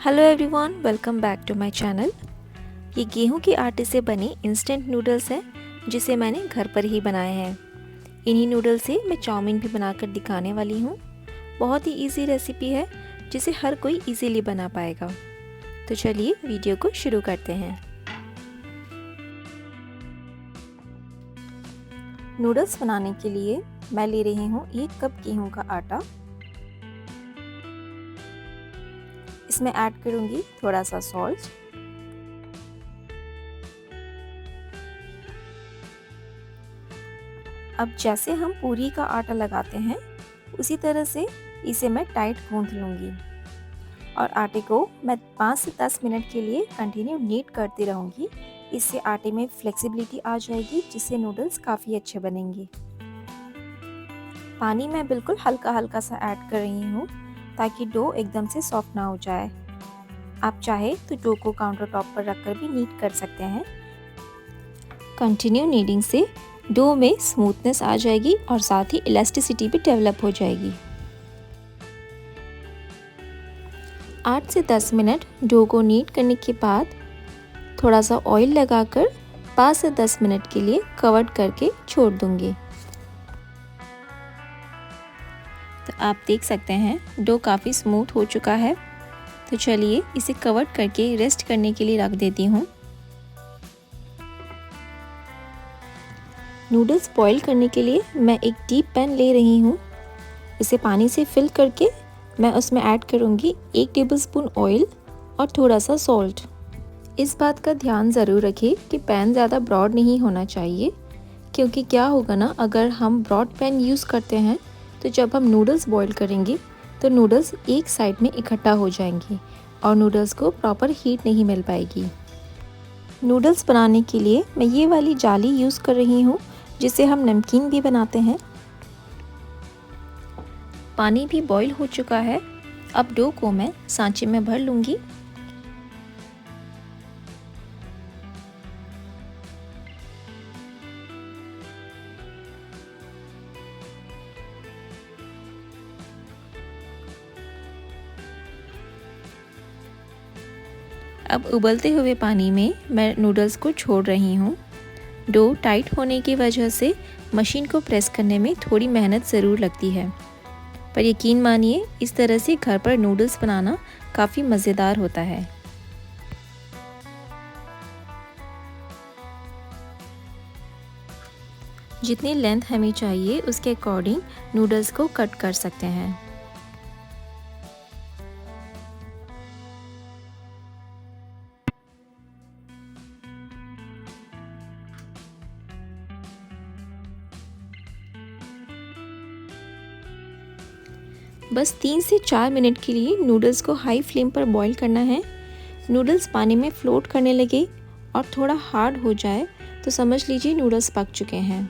Hello everyone, welcome back to my channel. ये गेहूं के आटे से बने इंस्टेंट नूडल्स हैं जिसे मैंने घर पर ही बनाए हैं। इन्हीं नूडल्स से मैं चाउमीन भी बनाकर दिखाने वाली हूँ। बहुत ही इजी रेसिपी है जिसे हर कोई इजीली बना पाएगा। तो चलिए वीडियो को शुरू करते हैं। नूडल्स बनाने के लिए मैं ले रही हूँ 1 कप गेहूं का आटा। इसमें ऐड करूंगी थोड़ा सा सॉल्ट, अब जैसे हम पूरी का आटा लगाते हैं उसी तरह से इसे मैं टाइट गूंथ लूंगी और आटे को मैं 5 से 10 मिनट के लिए कंटिन्यू नीट करती रहूंगी। इससे आटे में फ्लेक्सिबिलिटी आ जाएगी जिससे नूडल्स काफ़ी अच्छे बनेंगे। पानी मैं बिल्कुल हल्का हल्का सा ऐड कर रही हूँ ताकि डो एकदम से सॉफ्ट ना हो जाए। आप चाहे तो डो को काउंटर टॉप पर रखकर भी नीट कर सकते हैं। कंटिन्यू नीडिंग से डो में स्मूथनेस आ जाएगी और साथ ही इलास्टिसिटी भी डेवलप हो जाएगी। 8 से 10 मिनट डो को नीट करने के बाद थोड़ा सा ऑयल लगाकर 5 से 10 मिनट के लिए कवर करके छोड़ दूंगी। तो आप देख सकते हैं डो काफ़ी स्मूथ हो चुका है। तो चलिए इसे कवर करके रेस्ट करने के लिए रख देती हूँ। नूडल्स बॉईल करने के लिए मैं एक डीप पैन ले रही हूँ। इसे पानी से फिल करके मैं उसमें ऐड करूँगी 1 टेबलस्पून ऑयल और थोड़ा सा सॉल्ट। इस बात का ध्यान ज़रूर रखें कि पैन ज़्यादा ब्रॉड नहीं होना चाहिए, क्योंकि क्या होगा ना, अगर हम ब्रॉड पैन यूज़ करते हैं तो जब हम नूडल्स बॉईल करेंगे तो नूडल्स एक साइड में इकट्ठा हो जाएंगे और नूडल्स को प्रॉपर हीट नहीं मिल पाएगी। नूडल्स बनाने के लिए मैं ये वाली जाली यूज़ कर रही हूँ जिससे हम नमकीन भी बनाते हैं। पानी भी बॉईल हो चुका है। अब डो को मैं सांचे में भर लूँगी। अब उबलते हुए पानी में मैं नूडल्स को छोड़ रही हूँ। डो टाइट होने की वजह से मशीन को प्रेस करने में थोड़ी मेहनत ज़रूर लगती है, पर यकीन मानिए इस तरह से घर पर नूडल्स बनाना काफ़ी मज़ेदार होता है। जितनी लेंथ हमें चाहिए उसके अकॉर्डिंग नूडल्स को कट कर सकते हैं। बस 3 से 4 मिनट के लिए नूडल्स को हाई फ्लेम पर बॉईल करना है। नूडल्स पानी में फ्लोट करने लगे और थोड़ा हार्ड हो जाए तो समझ लीजिए नूडल्स पक चुके हैं।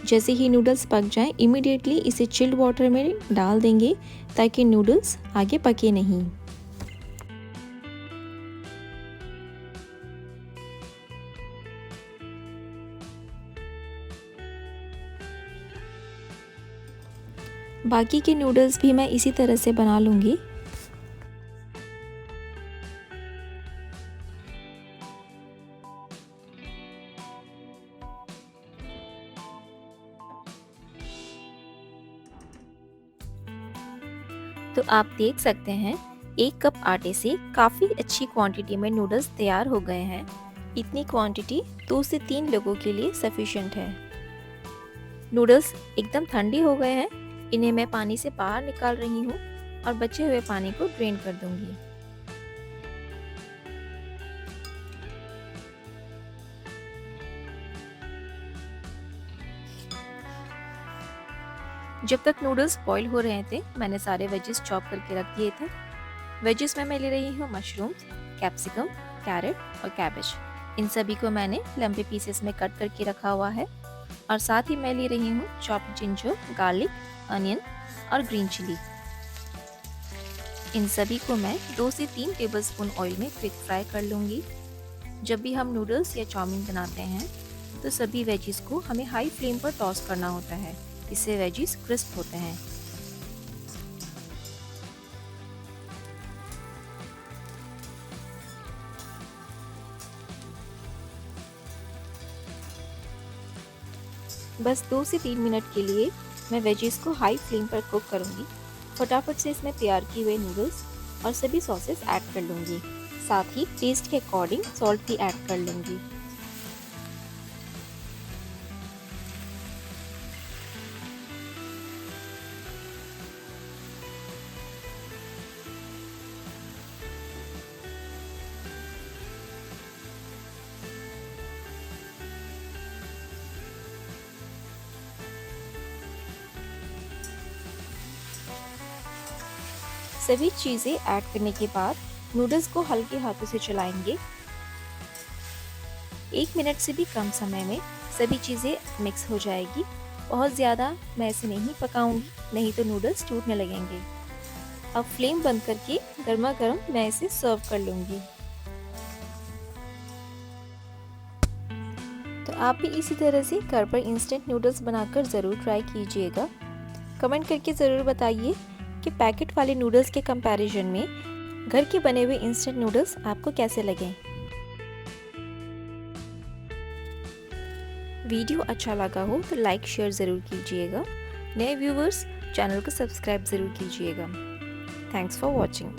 जैसे ही नूडल्स पक जाएं, इमीडिएटली इसे चिल्ड वाटर में डाल देंगे ताकि नूडल्स आगे पके नहीं। बाकी के नूडल्स भी मैं इसी तरह से बना लूँगी। तो आप देख सकते हैं 1 कप आटे से काफ़ी अच्छी क्वांटिटी में नूडल्स तैयार हो गए हैं। इतनी क्वांटिटी 2 से 3 लोगों के लिए सफिशिएंट है। नूडल्स एकदम ठंडे हो गए हैं। इन्हें मैं पानी से बाहर निकाल रही हूँ और बचे हुए पानी को ड्रेन कर दूंगी। जब तक नूडल्स बॉईल हो रहे थे मैंने सारे वेजेस चॉप करके रख दिए थे। वेजेस में मैं ले रही हूँ मशरूम्स, कैप्सिकम, कैरेट और कैबेज। इन सभी को मैंने लंबे पीसेस में कट करके रखा हुआ है और साथ ही मैं ले रही हूँ चॉप्ड जिंजर, गार्लिक, अनियन और ग्रीन चिली। इन सभी को मैं 2 से 3 टेबलस्पून ऑयल में क्विक फ्राई कर लूँगी। जब भी हम नूडल्स या चाउमीन बनाते हैं तो सभी वेजिस को हमें हाई फ्लेम पर टॉस करना होता है, इससे वेजिस क्रिस्प होते हैं। बस 2 से 3 मिनट के लिए मैं वेजीज को हाई फ्लेम पर कुक करूँगी। फटाफट से इसमें तैयार किए हुए नूडल्स और सभी सॉसेस ऐड कर लूँगी। साथ ही टेस्ट के अकॉर्डिंग सॉल्ट भी ऐड कर लूँगी। सभी चीज़ें ऐड करने के बाद नूडल्स को हल्के हाथों से चलाएंगे। 1 मिनट से भी कम समय में सभी चीज़ें मिक्स हो जाएगी। बहुत ज़्यादा मैं इसे नहीं पकाऊंगी, नहीं तो नूडल्स टूटने लगेंगे। अब फ्लेम बंद करके गर्मा गर्म मैं इसे सर्व कर लूँगी। तो आप भी इसी तरह से घर पर इंस्टेंट नूडल्स बनाकर ज़रूर ट्राई कीजिएगा। कमेंट करके ज़रूर बताइए कि पैकेट वाले नूडल्स के कंपैरिजन में घर के बने हुए इंस्टेंट नूडल्स आपको कैसे लगे। वीडियो अच्छा लगा हो तो लाइक शेयर ज़रूर कीजिएगा। नए व्यूवर्स चैनल को सब्सक्राइब ज़रूर कीजिएगा। Thanks for watching.